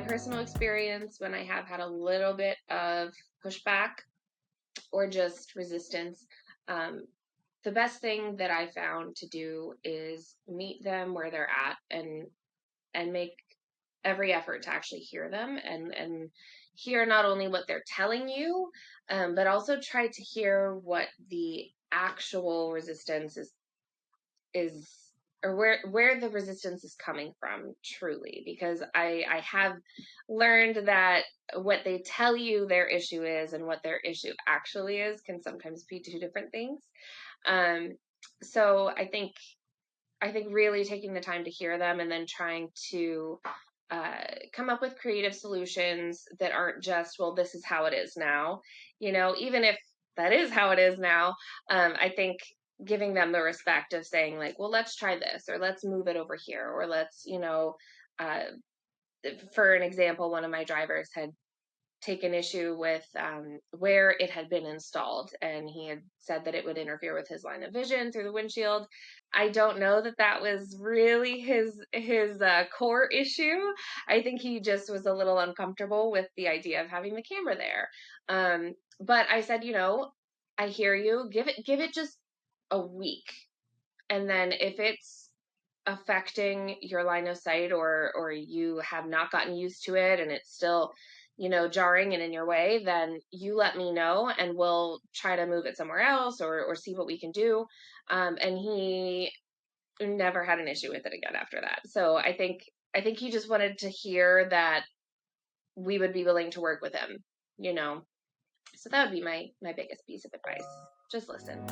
personal experience, when I have had a little bit of pushback or just resistance, the best thing that I found to do is meet them where they're at and make every effort to actually hear them and hear not only what they're telling you, but also try to hear what the actual resistance is or where the resistance is coming from truly, because I have learned that what they tell you their issue is and what their issue actually is can sometimes be two different things. So I think really taking the time to hear them and then trying to come up with creative solutions that aren't just, well, this is how it is now, even if that is how it is now. I think giving them the respect of saying, like, well, let's try this, or let's move it over here, or let's, uh, for an example, one of my drivers had taken issue with where it had been installed, and he had said that it would interfere with his line of vision through the windshield. I don't know that that was really his core issue. I think he just was a little uncomfortable with the idea of having the camera there. But I said, I hear you. Give it just a week, and then if it's affecting your line of sight, or you have not gotten used to it and it's still jarring and in your way, then you let me know and we'll try to move it somewhere else, or see what we can do. And he never had an issue with it again after that. So I think he just wanted to hear that we would be willing to work with him. So that would be my biggest piece of advice. Just listen.